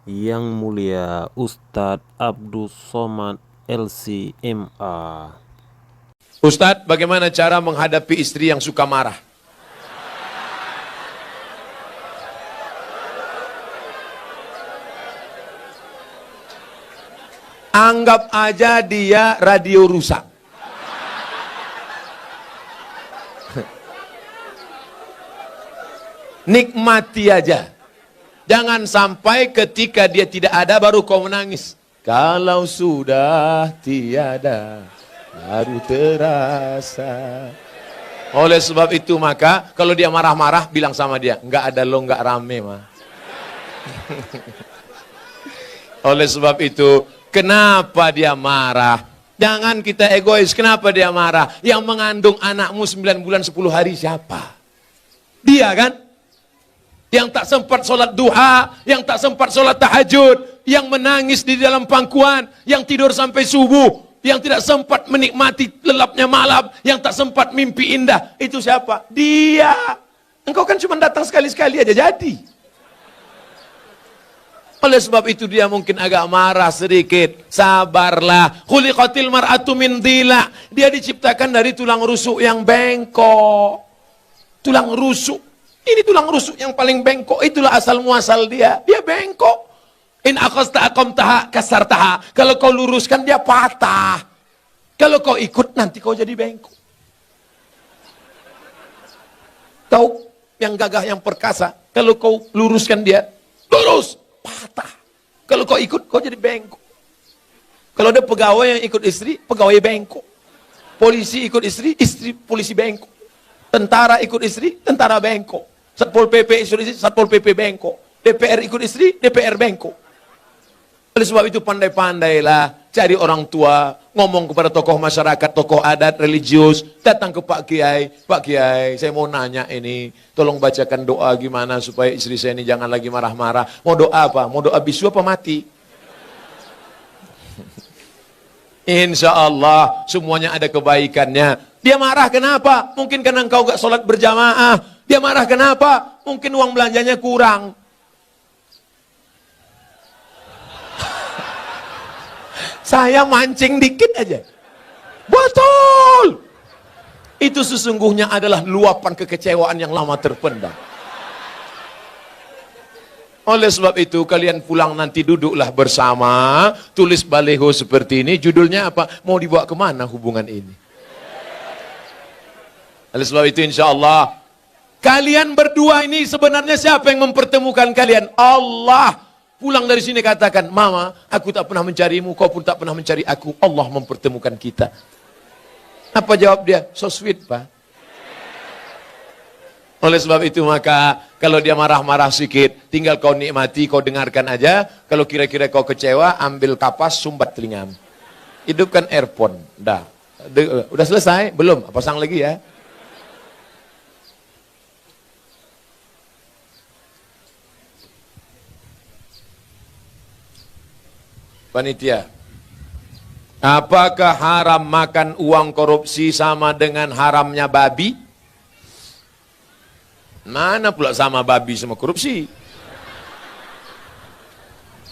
Yang Mulia Ustadz Abdus Somad LC MA. Ustadz, bagaimana cara menghadapi istri yang suka marah? Anggap aja dia radio rusak. Nikmati aja. Jangan sampai ketika dia tidak ada baru kau menangis. Kalau sudah tiada baru terasa. Oleh sebab itu maka kalau dia marah-marah bilang sama dia, enggak ada lo, enggak rame mah. Oleh sebab itu, kenapa dia marah? Jangan kita egois, kenapa dia marah? Yang mengandung anakmu 9 bulan 10 hari siapa? Dia kan? Yang tak sempat sholat duha, yang tak sempat sholat tahajud, yang menangis di dalam pangkuan, yang tidur sampai subuh, yang tidak sempat menikmati lelapnya malam, yang tak sempat mimpi indah. Itu siapa? Dia. Engkau kan cuma datang sekali-sekali aja jadi. Oleh sebab itu dia mungkin agak marah sedikit. Sabarlah. Khuliqatil mar'atu min dhila. Dia diciptakan dari tulang rusuk yang bengkok. Tulang rusuk. Ini tulang rusuk yang paling bengkok. Itulah asal muasal dia. Dia bengkok. In akhasta aqamtaha kasartaha. Kalau kau luruskan dia patah. Kalau kau ikut nanti kau jadi bengkok. Kau yang gagah yang perkasa. Kalau kau luruskan dia lurus. Patah. Kalau kau ikut, kau jadi bengkok. Kalau ada pegawai yang ikut istri, pegawai bengkok. Polisi ikut istri, istri polisi bengkok. Tentara ikut istri, tentara bengkok. Satpol PP ikut istri, Satpol PP bengkok. DPR ikut istri, DPR bengkok. Oleh sebab itu pandai-pandailah cari orang tua, ngomong kepada tokoh masyarakat, tokoh adat, religius, datang ke Pak Kiai, saya mau nanya ini, tolong bacakan doa gimana supaya istri saya ini jangan lagi marah-marah. Mau doa apa? Mau doa bisu apa mati? Insya Allah semuanya ada kebaikannya. Dia marah kenapa? Mungkin karena engkau gak sholat berjamaah. Dia marah kenapa? Mungkin uang belanjanya kurang. Saya mancing dikit aja. Betul. Itu sesungguhnya adalah luapan kekecewaan yang lama terpendam. Oleh sebab itu kalian pulang nanti duduklah bersama, tulis baleho seperti ini, judulnya apa? Mau dibawa kemana hubungan ini? Oleh sebab itu insya Allah, kalian berdua ini sebenarnya siapa yang mempertemukan kalian? Allah. Pulang dari sini katakan, Mama, aku tak pernah mencarimu, kau pun tak pernah mencari aku. Allah mempertemukan kita. Apa jawab dia? So sweet, Pak. Oleh sebab itu maka kalau dia marah-marah sedikit, tinggal kau nikmati, kau dengarkan aja. Kalau kira-kira kau kecewa, ambil kapas, sumbat telingamu. Hidupkan earphone. Dah. Udah selesai? Belum? Pasang lagi ya. Panitia. Apakah haram makan uang korupsi sama dengan haramnya babi? Mana pula sama babi sama korupsi?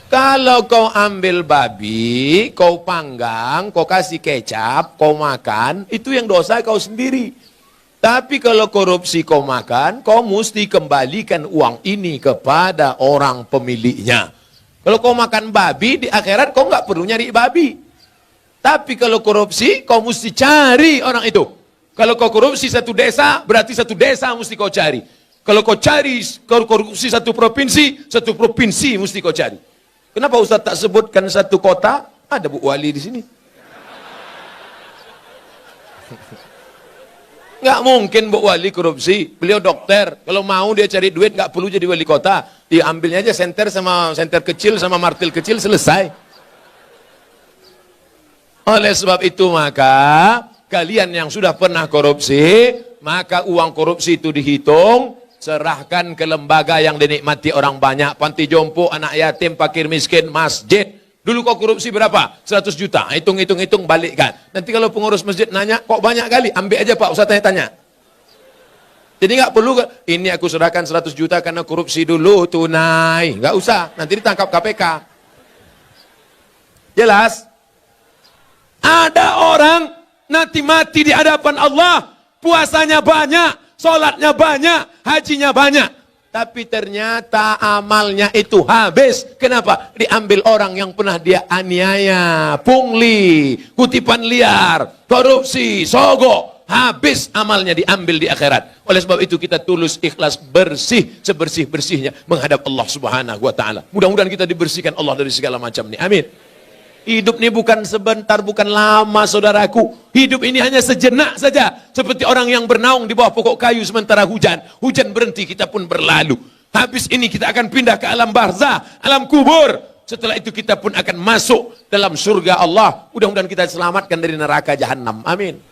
Kalau kau ambil babi, kau panggang, kau kasih kecap, kau makan, itu yang dosa kau sendiri. Tapi kalau korupsi kau makan, kau mesti kembalikan uang ini kepada orang pemiliknya. Kalau kau makan babi, di akhirat kau nggak perlu nyari babi. Tapi kalau korupsi, kau mesti cari orang itu. Kalau kau korupsi satu desa, berarti satu desa mesti kau cari. Kalau kau cari korupsi satu provinsi mesti kau cari. Kenapa Ustaz tak sebutkan satu kota? Ada Bu Wali di sini. Nggak mungkin Bu Wali korupsi. Beliau dokter. Kalau mau dia cari duit, nggak perlu jadi wali kota. Diambilnya aja senter kecil sama martil kecil, selesai. Oleh sebab itu maka kalian yang sudah pernah korupsi, maka uang korupsi itu dihitung, serahkan ke lembaga yang dinikmati orang banyak, panti jompo, anak yatim, fakir miskin, masjid. Dulu kau korupsi berapa? 100 juta. Hitung, balikkan. Nanti kalau pengurus masjid nanya, kok banyak kali? Ambil aja Pak, Ustaz tanya. Jadi nggak perlu, ini aku serahkan 100 juta karena korupsi dulu, tunai. Nggak usah, nanti ditangkap KPK. Jelas? Ada orang nanti mati di hadapan Allah, puasanya banyak, sholatnya banyak, hajinya banyak. Tapi ternyata amalnya itu habis. Kenapa? Diambil orang yang pernah dia aniaya, pungli, kutipan liar, korupsi, sogok. Habis amalnya diambil di akhirat. Oleh sebab itu kita tulus, ikhlas, bersih, sebersih-bersihnya menghadap Allah Subhanahu wa taala. Mudah-mudahan kita dibersihkan Allah dari segala macam ini. Amin. Hidup ini bukan sebentar, bukan lama, saudaraku. Hidup ini hanya sejenak saja. Seperti orang yang bernaung di bawah pokok kayu sementara hujan. Hujan berhenti, kita pun berlalu. Habis ini kita akan pindah ke alam barzah, alam kubur. Setelah itu kita pun akan masuk dalam surga Allah. Mudah-mudahan kita diselamatkan dari neraka jahanam. Amin.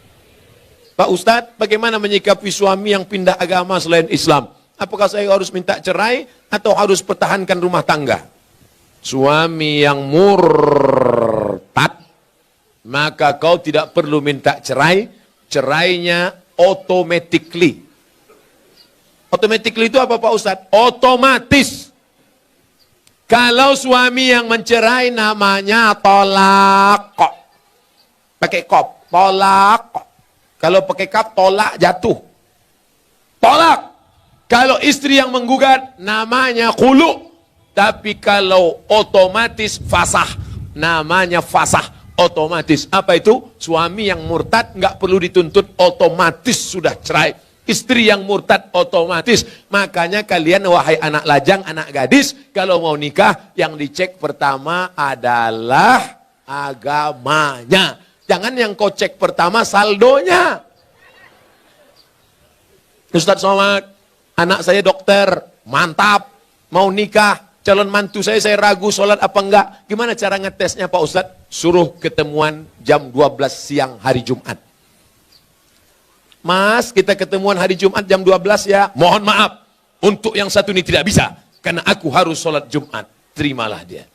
Pak Ustadz, bagaimana menyikapi suami yang pindah agama selain Islam? Apakah saya harus minta cerai atau harus pertahankan rumah tangga? Suami yang murtad, maka kau tidak perlu minta cerai. Cerainya automatically. Automatically itu apa Pak Ustadz? Otomatis. Kalau suami yang mencerai namanya tolak. Pakai kop, tolak. Kalau pakai kap, tolak jatuh. Tolak. Kalau istri yang menggugat, namanya khulu. Tapi kalau otomatis fasah, namanya fasah. Otomatis. Apa itu? Suami yang murtad nggak perlu dituntut, otomatis sudah cerai. Istri yang murtad otomatis. Makanya kalian wahai anak lajang, anak gadis, kalau mau nikah, yang dicek pertama adalah agamanya. Jangan yang kau cek pertama saldonya. Ustadz Somad, anak saya dokter, mantap, mau nikah, calon mantu saya ragu sholat apa enggak. Gimana cara ngetesnya Pak Ustadz? Suruh ketemuan jam 12 siang hari Jumat. Mas, kita ketemuan hari Jumat jam 12 ya. Mohon maaf, untuk yang satu ini tidak bisa. Karena aku harus sholat Jumat. Terimalah dia.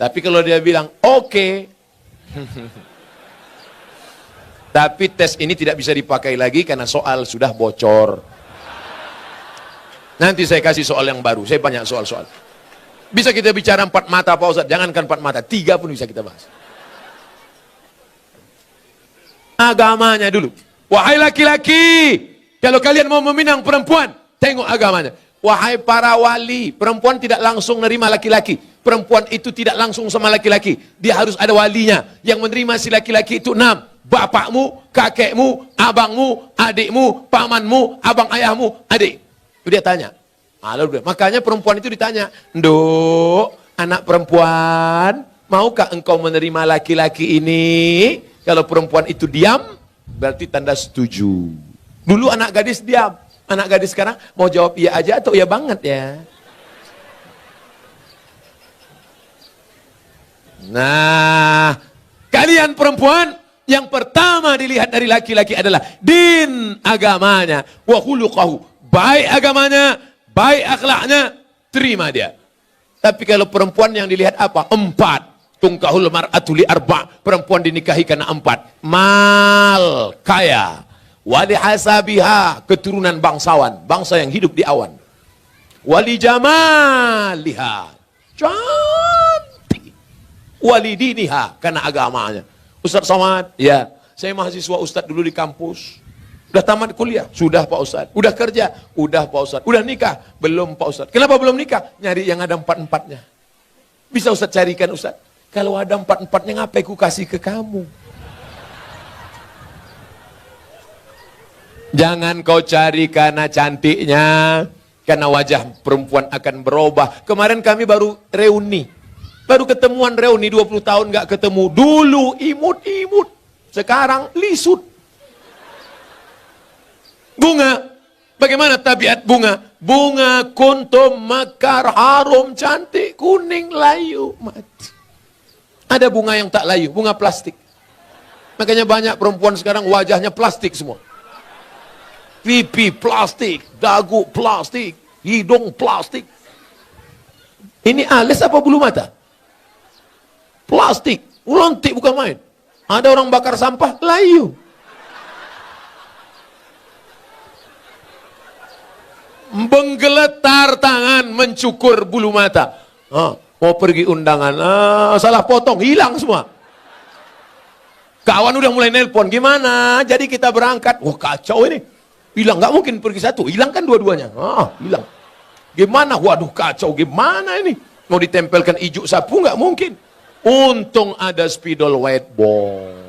Tapi kalau dia bilang, oke. Tapi tes ini tidak bisa dipakai lagi karena soal sudah bocor. Nanti saya kasih soal yang baru. Saya banyak soal-soal. Bisa kita bicara 4 mata Pak Ustadz. Jangankan 4 mata, 3 pun bisa kita bahas. Agamanya dulu. Wahai laki-laki, kalau kalian mau meminang perempuan, tengok agamanya. Wahai para wali, perempuan tidak langsung menerima laki-laki. Perempuan itu tidak langsung sama laki-laki. Dia harus ada walinya. Yang menerima si laki-laki itu 6. Bapakmu, kakekmu, abangmu, adikmu, pamanmu, abang ayahmu, adik. Dia tanya. Makanya perempuan itu ditanya, Nduk, anak perempuan, maukah engkau menerima laki-laki ini? Kalau perempuan itu diam, berarti tanda setuju. Dulu anak gadis diam. Anak gadis sekarang mau jawab iya aja atau iya banget ya. Nah, kalian perempuan, yang pertama dilihat dari laki-laki adalah din, agamanya, wa khuluqahu, baik agamanya, baik akhlaknya, terima dia. Tapi kalau perempuan yang dilihat apa? 4. Tungkahul mar'atu li 4. Perempuan dinikahi karena 4. Mal, kaya. Wali hasabiha, keturunan bangsawan, bangsa yang hidup di awan. Wali jamaliha, cantik. Wali diniha, karena agamanya. Ustadz Somad, ya, saya mahasiswa Ustadz dulu di kampus. Udah tamat kuliah? Sudah Pak Ustadz. Udah kerja? Udah Pak Ustadz. Udah nikah? Belum Pak Ustadz. Kenapa belum nikah? Nyari yang ada 4-4-nya. Bisa Ustadz carikan Ustadz? Kalau ada 4-4-nya ngapain ku kasih ke kamu? Jangan kau cari karena cantiknya, karena wajah perempuan akan berubah. Kemarin kami baru reuni. Baru ketemuan reuni 20 tahun gak ketemu. Dulu imut-imut, sekarang lisut. Bunga, bagaimana tabiat bunga? Bunga kuntum mekar harum cantik kuning layu mati. Ada bunga yang tak layu, bunga plastik. Makanya banyak perempuan sekarang wajahnya plastik semua. Pipi plastik, dagu plastik, hidung plastik. Ini alis apa bulu mata? Plastik, lontik bukan main. Ada orang bakar sampah, layu. Menggeletar tangan, mencukur bulu mata. Mau pergi undangan, salah potong, hilang semua. Kawan udah mulai nelpon, gimana? Jadi kita berangkat. Wah kacau ini. Hilang, nggak mungkin pergi satu. Hilang kan dua-duanya. Hilang. Gimana? Waduh kacau, gimana ini? Mau ditempelkan ijuk sapu, nggak mungkin. Untung ada spidol white ball.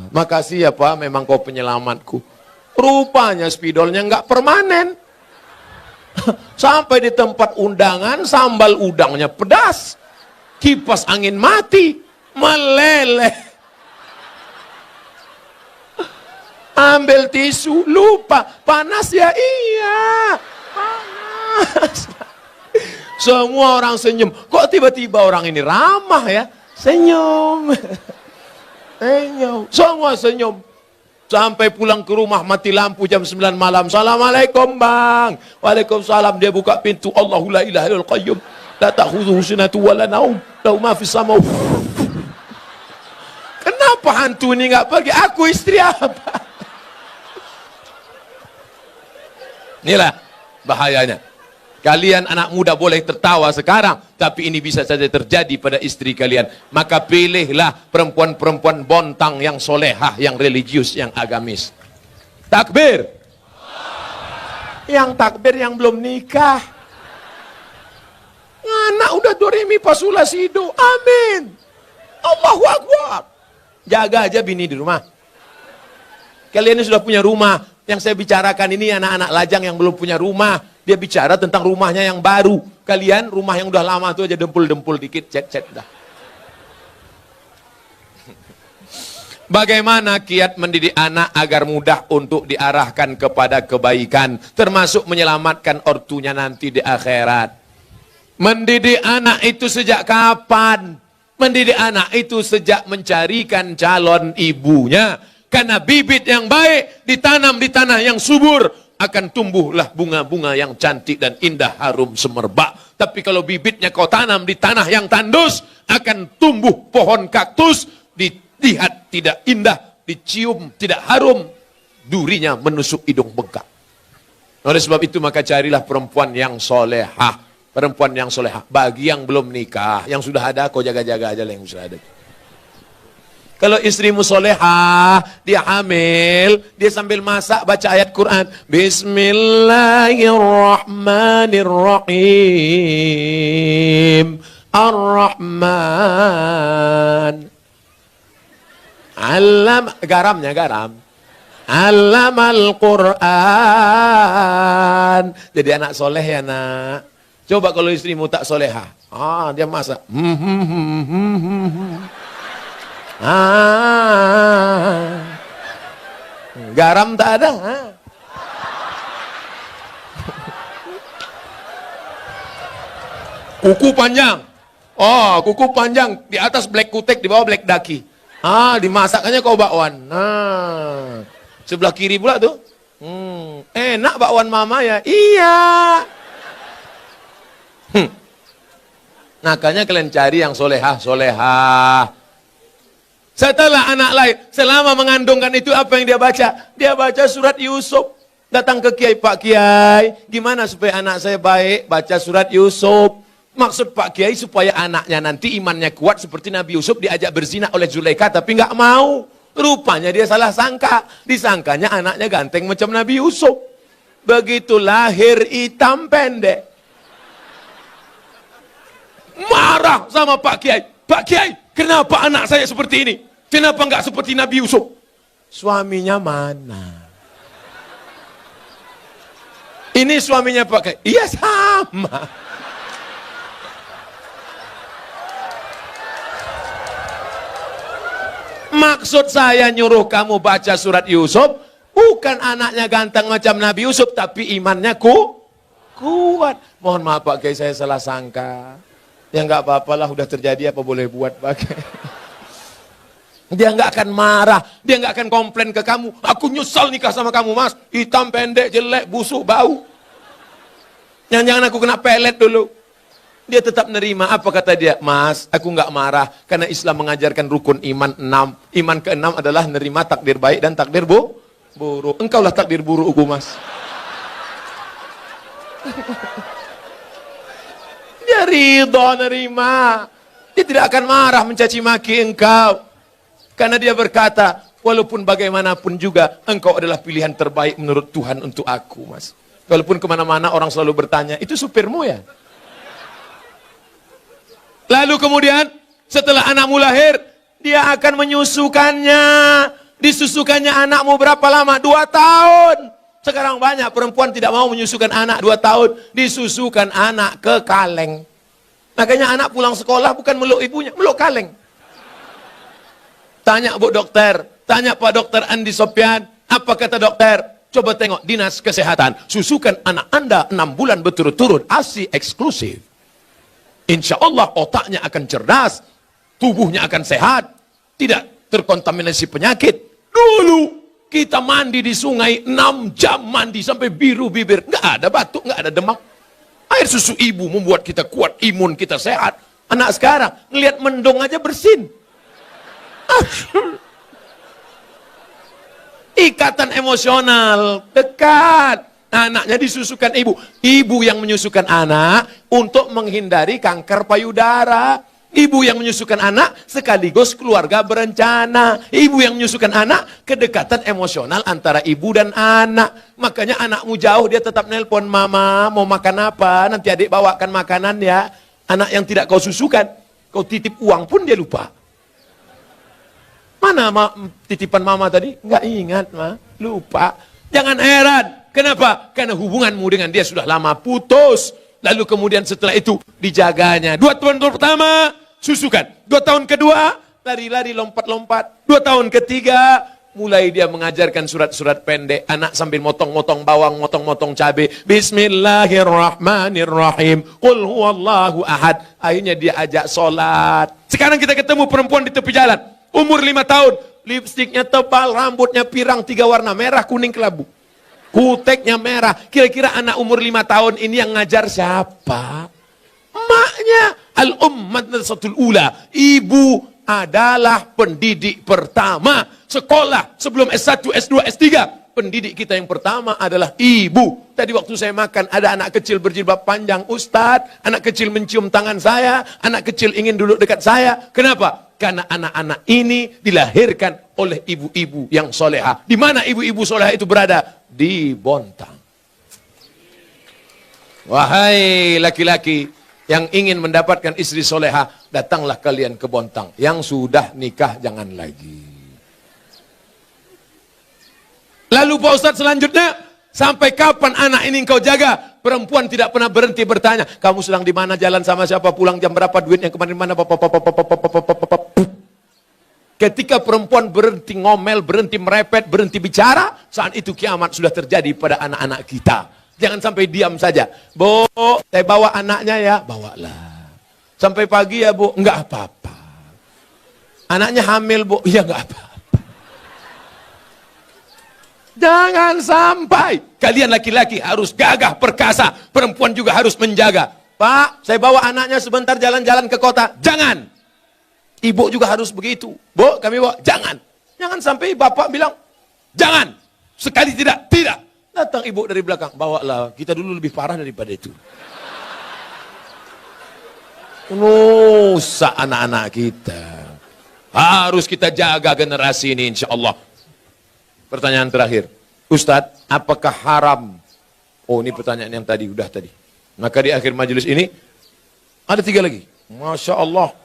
Makasih ya Pak, memang kau penyelamatku. Rupanya spidolnya nggak permanen. Sampai di tempat undangan, sambal udangnya pedas. Kipas angin mati. Meleleh. Ambil tisu, lupa. Panas ya? Iya. Panas. Semua orang senyum. Kok tiba-tiba orang ini ramah ya? Senyum. Senyum. Semua senyum. Sampai pulang ke rumah mati lampu jam 9 malam. Assalamualaikum bang. Waalaikumsalam. Dia buka pintu. Allahu la ilaha illal qayyum. La ta'khudhuhu sinatu wa la naum. Lahu ma fis sama. Kenapa hantu ini nggak pergi? Aku istri apa? Inilah bahayanya. Kalian anak muda boleh tertawa sekarang, tapi ini bisa saja terjadi pada istri kalian. Maka pilihlah perempuan-perempuan bontang yang solehah, yang religius, yang agamis. Takbir. Yang takbir yang belum nikah. Anak udah doremi pasula sido. Amin. Allahu Akbar. Jaga aja bini di rumah. Kalian ini sudah punya rumah. Yang saya bicarakan ini anak-anak lajang yang belum punya rumah. Dia bicara tentang rumahnya yang baru. Kalian rumah yang udah lama tuh aja dempul-dempul dikit, cet-cet dah. Bagaimana kiat mendidik anak agar mudah untuk diarahkan kepada kebaikan, termasuk menyelamatkan ortunya nanti di akhirat. Mendidik anak itu sejak kapan? Mendidik anak itu sejak mencarikan calon ibunya. Karena bibit yang baik ditanam di tanah yang subur, akan tumbuhlah bunga-bunga yang cantik dan indah harum semerbak. Tapi kalau bibitnya kau tanam di tanah yang tandus, akan tumbuh pohon kaktus, dilihat tidak indah, dicium tidak harum, durinya menusuk hidung bengkak. Oleh sebab itu maka carilah perempuan yang solehah. Perempuan yang solehah. Bagi yang belum nikah, yang sudah ada kau jaga-jaga aja lah yang sudah ada. Kalau istrimu solehah, dia hamil, dia sambil masak baca ayat Quran. Bismillahirrahmanirrahim. Ar-Rahman. Garamnya garam. Allamal Quran. Jadi anak soleh ya nak. Coba kalau istrimu tak solehah. Dia masak. Garam tak ada. Kuku panjang. Kuku panjang di atas black kutek, di bawah black daki. Dimasaknya kau bakwan. Sebelah kiri pula tuh. Enak bakwan mama ya. Iya. Makanya kalian cari yang solehah. Setelah anak lahir, selama mengandungkan itu apa yang dia baca? Dia baca surat Yusuf. Datang ke Kiai, Pak Kiai, gimana supaya anak saya baik? Baca surat Yusuf. Maksud Pak Kiai supaya anaknya nanti imannya kuat seperti Nabi Yusuf diajak berzina oleh Zulaikha tapi nggak mau. Rupanya dia salah sangka. Disangkanya anaknya ganteng macam Nabi Yusuf. Begitu lahir hitam pendek. Marah sama Pak Kiai. Pak Kiai, kenapa anak saya seperti ini? Kenapa enggak seperti Nabi Yusuf? Suaminya mana? Ini suaminya Pak Kiai. Iya sama. Maksud saya nyuruh kamu baca surat Yusuf, bukan anaknya ganteng macam Nabi Yusuf, tapi imannya kuat. Mohon maaf Pak Kiai, saya salah sangka. Ya enggak apa-apalah, udah terjadi apa boleh buat Pak Kiai. Dia enggak akan marah, dia enggak akan komplain ke kamu. Aku nyesal nikah sama kamu mas, hitam pendek, jelek, busuk, bau. Jangan-jangan aku kena pelet dulu. Dia tetap nerima. Apa kata dia? Mas, aku enggak marah. Karena Islam mengajarkan rukun iman 6. Iman ke-6 adalah nerima takdir baik dan takdir buruk. Engkaulah takdir burukku mas. Dia ridho nerima. Dia tidak akan marah mencaci maki engkau. Karena dia berkata, walaupun bagaimanapun juga, engkau adalah pilihan terbaik menurut Tuhan untuk aku, Mas. Walaupun kemana-mana orang selalu bertanya, itu supirmu ya? Lalu kemudian, setelah anakmu lahir, dia akan menyusukannya. Disusukannya anakmu berapa lama? 2 tahun. Sekarang banyak perempuan tidak mau menyusukan anak 2 tahun. Disusukan anak ke kaleng. Makanya anak pulang sekolah bukan meluk ibunya, meluk kaleng. Tanya Bu Dokter, tanya Pak Dokter Andi Sopyan, apa kata dokter? Coba tengok dinas kesehatan, susukan anak Anda 6 bulan berturut-turut, ASI eksklusif. Insya Allah otaknya akan cerdas, tubuhnya akan sehat, tidak terkontaminasi penyakit. Dulu kita mandi di sungai 6 jam mandi sampai biru bibir, nggak ada batuk, nggak ada demam. Air susu ibu membuat kita kuat, imun kita sehat. Anak sekarang ngelihat mendung aja bersin. Ikatan emosional dekat. Anaknya disusukan ibu. Ibu yang menyusukan anak untuk menghindari kanker payudara. Ibu yang menyusukan anak sekaligus keluarga berencana. Ibu yang menyusukan anak kedekatan emosional antara ibu dan anak. Makanya anakmu jauh dia tetap nelpon, mama mau makan apa? Nanti adik bawakan makanan ya. Anak yang tidak kau susukan, kau titip uang pun dia lupa. Mana titipan mama tadi? Enggak ingat, ma. Lupa. Jangan heran. Kenapa? Karena hubunganmu dengan dia sudah lama putus. Lalu kemudian setelah itu dijaganya. 2 tahun pertama susukan. 2 tahun kedua lari-lari lompat-lompat. 2 tahun ketiga mulai dia mengajarkan surat-surat pendek. Anak sambil motong-motong bawang, motong-motong cabai. Bismillahirrahmanirrahim. Qul huwallahu ahad. Akhirnya dia ajak sholat. Sekarang kita ketemu perempuan di tepi jalan. Umur 5 tahun. Lipstiknya tebal, rambutnya pirang 3 warna. Merah, kuning, kelabu. Kuteknya merah. Kira-kira anak umur 5 tahun ini yang ngajar siapa? Emaknya. Al-Madrasatul Ula. Ibu adalah pendidik pertama. Sekolah sebelum S1, S2, S3. Pendidik kita yang pertama adalah ibu. Tadi waktu saya makan ada anak kecil berjilbab panjang. Ustadz, anak kecil mencium tangan saya. Anak kecil ingin duduk dekat saya. Kenapa? Karena anak-anak ini dilahirkan oleh ibu-ibu yang soleha. Di mana ibu-ibu soleha itu berada? Di Bontang. Wahai laki-laki yang ingin mendapatkan istri soleha, datanglah kalian ke Bontang. Yang sudah nikah jangan lagi. Lalu Pak Ustadz selanjutnya, sampai kapan anak ini engkau jaga? Perempuan tidak pernah berhenti bertanya, kamu sedang di mana, jalan sama siapa, pulang jam berapa, duitnya kemarin mana, ketika perempuan berhenti ngomel, berhenti merepet, berhenti bicara, saat itu kiamat sudah terjadi pada anak-anak kita. Jangan sampai diam saja. Bu, saya bawa anaknya ya, bawalah. Sampai pagi ya bu, enggak apa-apa. Anaknya hamil bu, iya enggak apa-apa. Jangan sampai kalian laki-laki harus gagah perkasa, perempuan juga harus menjaga. Pak, saya bawa anaknya sebentar jalan-jalan ke kota. Jangan. Ibu juga harus begitu. Bu, kami bawa. Jangan. Jangan sampai bapak bilang, jangan. Sekali tidak. Tidak. Datang ibu dari belakang. Bawalah. Kita dulu lebih parah daripada itu. Nusa anak-anak kita. Harus kita jaga generasi ini insya Allah. Pertanyaan terakhir. Ustadz, apakah haram? Oh, ini pertanyaan yang tadi, udah tadi. Maka di akhir majelis ini, ada 3 lagi. Masya Allah.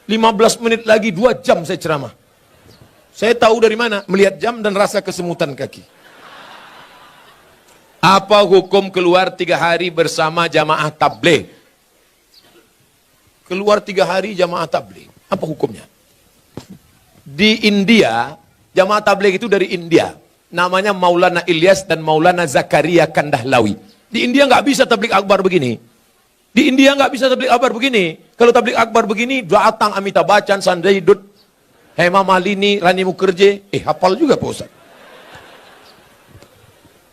15 menit lagi, 2 jam saya ceramah. Saya tahu dari mana? Melihat jam dan rasa kesemutan kaki. Apa hukum keluar 3 hari bersama jamaah tabligh? Keluar 3 hari jamaah tabligh. Apa hukumnya? Di India, jamaah tabligh itu dari India. Namanya Maulana Ilyas dan Maulana Zakaria Kandahlawi. Di India nggak bisa tabligh akbar begini. Di India nggak bisa tabligh akbar begini. Kalau tabligh akbar begini, datang Amitabh Bachchan, Sanjay Dutt, Hema Malini, Rani Mukherjee. Hafal juga Pak Ustaz.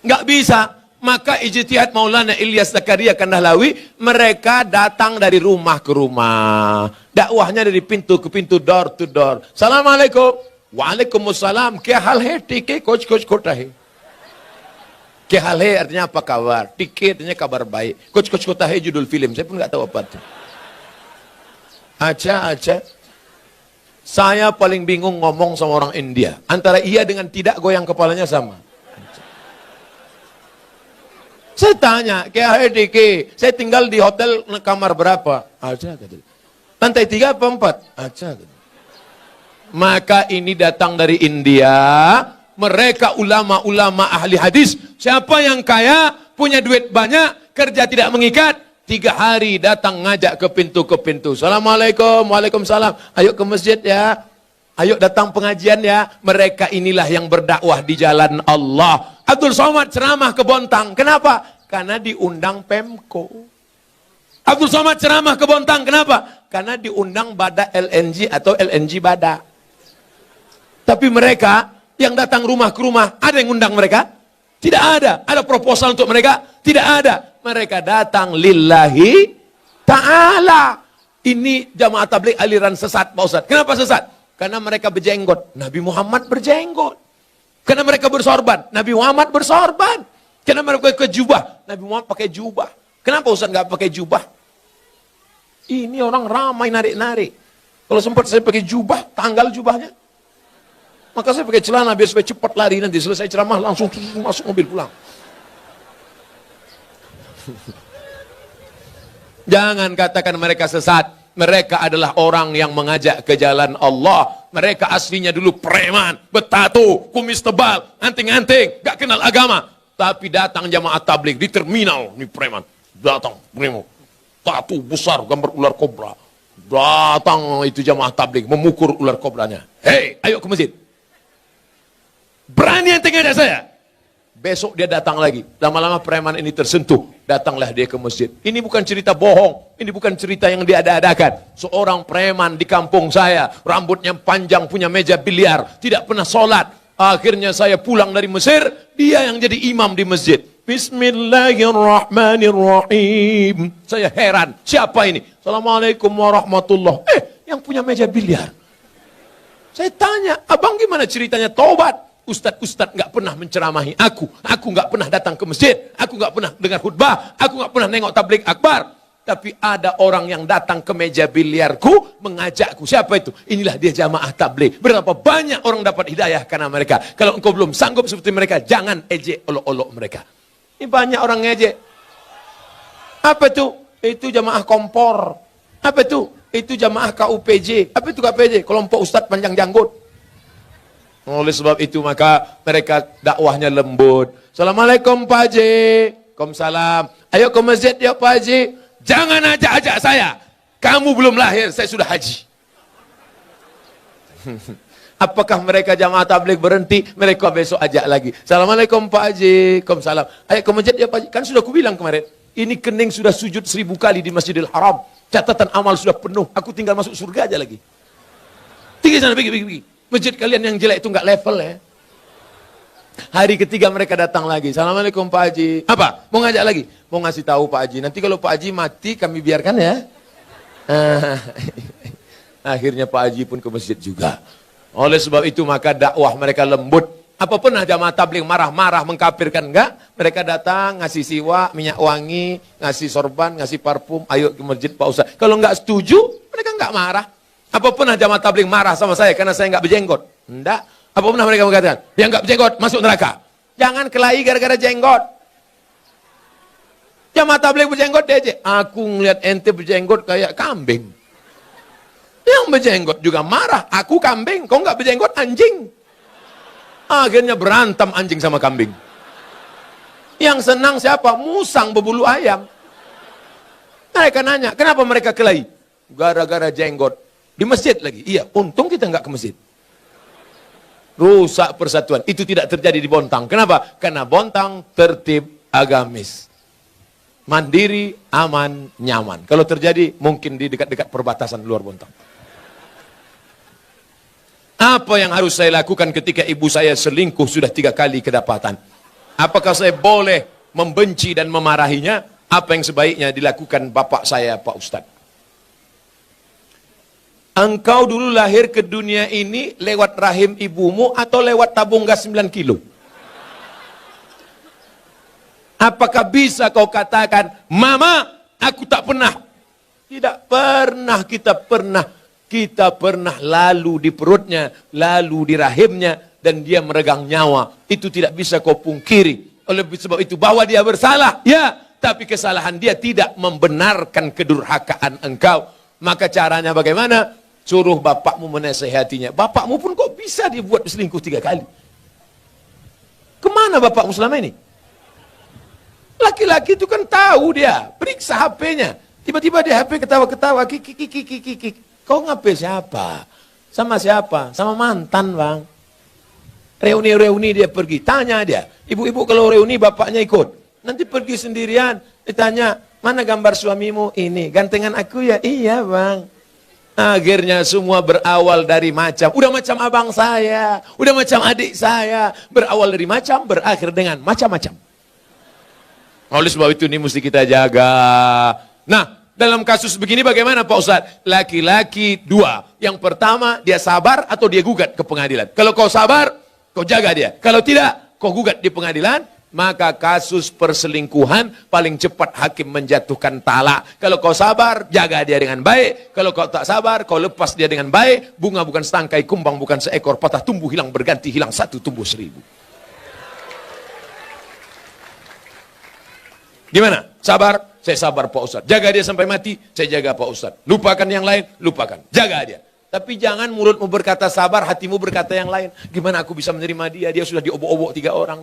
Nggak bisa. Maka ijtihad Maulana Ilyas Zakaria Kandahlawi, mereka datang dari rumah ke rumah. Dakwahnya dari pintu ke pintu, door to door. Assalamualaikum. Waalaikumsalam. Kya hal hai? Theek hai? Kuch kuch khota hai. Kehale artinya apa kabar? Tike artinya kabar baik. Coach Kotahe judul film, saya pun nggak tahu apa itu. Aja. Saya paling bingung ngomong sama orang India. Antara iya dengan tidak goyang kepalanya sama. Saya tanya, Kehale Tike, saya tinggal di hotel kamar berapa? Aja kata. Lantai 3 apa 4? Aja kata. Maka ini datang dari India. Mereka ulama-ulama ahli hadis. Siapa yang kaya, punya duit banyak, kerja tidak mengikat, 3 hari datang ngajak ke pintu. Assalamualaikum, waalaikumsalam. Ayo ke masjid ya. Ayo datang pengajian ya. Mereka inilah yang berdakwah di jalan Allah. Abdul Somad ceramah ke Bontang. Kenapa? Karena diundang Pemko. Abdul Somad ceramah ke Bontang. Kenapa? Karena diundang Bada LNG atau LNG Bada. Tapi mereka yang datang rumah ke rumah, ada yang undang mereka? Tidak ada. Ada proposal untuk mereka? Tidak ada. Mereka datang lillahi ta'ala. Ini jamaah tabligh aliran sesat, Pak Ustaz. Kenapa sesat? Karena mereka berjenggot. Nabi Muhammad berjenggot. Karena mereka bersorban. Nabi Muhammad bersorban. Karena mereka pakai jubah. Nabi Muhammad pakai jubah. Kenapa Ustaz nggak pakai jubah? Ini orang ramai narik-narik. Kalau sempat saya pakai jubah, tanggal jubahnya. Maka saya pakai celana biar supaya cepat lari, nanti selesai ceramah langsung masuk mobil pulang. Jangan katakan mereka sesat. Mereka adalah orang yang mengajak ke jalan Allah. Mereka aslinya dulu preman, bertato, kumis tebal, anting-anting, gak kenal agama. Tapi datang jamaah tabligh di terminal, ini preman. Datang, primo. Tato besar, gambar ular kobra. Datang itu jamaah tabligh, memukul ular kobranya. Hei, ayo ke masjid. Berani yang ngajak saya. Besok dia datang lagi. Lama-lama preman ini tersentuh. Datanglah dia ke masjid. Ini bukan cerita bohong. Ini bukan cerita yang diada-adakan. Seorang preman di kampung saya. Rambutnya panjang, punya meja biliar. Tidak pernah sholat. Akhirnya saya pulang dari Mesir. Dia yang jadi imam di masjid. Bismillahirrahmanirrahim. Saya heran. Siapa ini? Assalamualaikum warahmatullahi. Yang punya meja biliar. Saya tanya, abang gimana ceritanya taubat? Ustadz nggak pernah menceramahi aku nggak pernah datang ke masjid, aku nggak pernah dengar khutbah, aku nggak pernah nengok tabligh akbar. Tapi ada orang yang datang ke meja biliarku, mengajakku. Siapa itu? Inilah dia jamaah tabligh. Berapa banyak orang dapat hidayah karena mereka. Kalau engkau belum sanggup seperti mereka, jangan ejek olok-olok mereka. Ini banyak orang ngejek. Apa itu? Itu jamaah kompor. Apa itu? Itu jamaah KUPJ. Apa itu KUPJ? Kelompok Ustadz Panjang Janggut. Oleh sebab itu maka mereka dakwahnya lembut. Assalamualaikum Pak Haji. Waalaikumsalam. Ayo ke masjid ya Pak Haji. Jangan ajak-ajak saya. Kamu belum lahir, saya sudah haji. Apakah mereka jamaah tabligh berhenti? Mereka besok ajak lagi. Assalamualaikum Pak Haji. Waalaikumsalam. Ayo ke masjid ya Pak Haji. Kan sudah kubilang kemarin. Ini kening sudah sujud 1000 kali di Masjidil Haram. Catatan amal sudah penuh. Aku tinggal masuk surga aja lagi. Tinggi sana, pergi. Masjid kalian yang jelek itu nggak level ya. Hari ketiga mereka datang lagi. Assalamualaikum Pak Haji. Apa? Mau ngajak lagi? Mau ngasih tahu Pak Haji. Nanti kalau Pak Haji mati kami biarkan ya. Akhirnya Pak Haji pun ke masjid juga. Oleh sebab itu maka dakwah mereka lembut. Apa pernah jamaah tabligh marah-marah mengkafirkan? Enggak. Mereka datang ngasih siwak, minyak wangi, ngasih sorban, ngasih parfum. Ayo ke masjid Pak Ustaz. Kalau nggak setuju, mereka nggak marah. Apa pernah jamaah tabligh marah sama saya karena saya nggak berjenggot? Enggak. Apa pernah mereka mengatakan, yang nggak berjenggot masuk neraka? Jangan kelahi gara-gara jenggot. Jamaah tabligh berjenggot dia aja. Aku ngeliat ente berjenggot kayak kambing. Yang berjenggot juga marah. Aku kambing, kau nggak berjenggot anjing. Akhirnya berantem anjing sama kambing. Yang senang siapa? Musang berbulu ayam. Mereka nanya, kenapa mereka kelahi? Gara-gara jenggot. Di masjid lagi. Iya, untung kita nggak ke masjid. Rusak persatuan. Itu tidak terjadi di Bontang. Kenapa? Karena Bontang tertib agamis. Mandiri, aman, nyaman. Kalau terjadi, mungkin di dekat-dekat perbatasan luar Bontang. Apa yang harus saya lakukan ketika ibu saya selingkuh sudah 3 kali kedapatan? Apakah saya boleh membenci dan memarahinya? Apa yang sebaiknya dilakukan bapak saya, Pak Ustadz? Engkau dulu lahir ke dunia ini lewat rahim ibumu atau lewat tabung gas 9 kilo? Apakah bisa kau katakan, Mama, aku tak pernah? Tidak pernah kita pernah lalu di perutnya, lalu di rahimnya, dan dia meregang nyawa. Itu tidak bisa kau pungkiri. Oleh sebab itu, bahwa dia bersalah, ya, tapi kesalahan dia tidak membenarkan kedurhakaan engkau. Maka caranya bagaimana? Suruh bapakmu menasehatinya. Bapakmu pun kok bisa dibuat selingkuh 3 kali? Kemana bapakmu selama ini? Laki-laki itu kan tahu dia, periksa HP-nya. Tiba-tiba di HP ketawa-ketawa, kiki. Kau ngapain siapa? Sama siapa? Sama mantan, Bang. Reuni-reuni dia pergi, tanya dia. Ibu-ibu kalau reuni bapaknya ikut. Nanti pergi sendirian, ditanya, mana gambar suamimu? Ini, gantengan aku ya? Iya, Bang. Akhirnya semua berawal dari macam. Udah macam abang saya, udah macam adik saya. Berawal dari macam, berakhir dengan macam-macam. Oleh sebab itu ini mesti kita jaga. Nah, dalam kasus begini bagaimana Pak Ustadz? Laki-laki 2. Yang pertama, dia sabar atau dia gugat ke pengadilan. Kalau kau sabar, kau jaga dia. Kalau tidak, kau gugat di pengadilan, maka kasus perselingkuhan paling cepat hakim menjatuhkan talak. Kalau kau sabar, jaga dia dengan baik. Kalau kau tak sabar, kau lepas dia dengan baik. Bunga bukan setangkai, kumbang bukan seekor, patah tumbuh hilang berganti, hilang 1 tumbuh 1000. Gimana? Sabar? Saya sabar Pak Ustadz. Jaga dia sampai mati, saya jaga Pak Ustadz. Lupakan yang lain, lupakan. Jaga dia. Tapi jangan mulutmu berkata sabar, hatimu berkata yang lain. Gimana aku bisa menerima dia? Dia sudah diobok-obok 3 orang.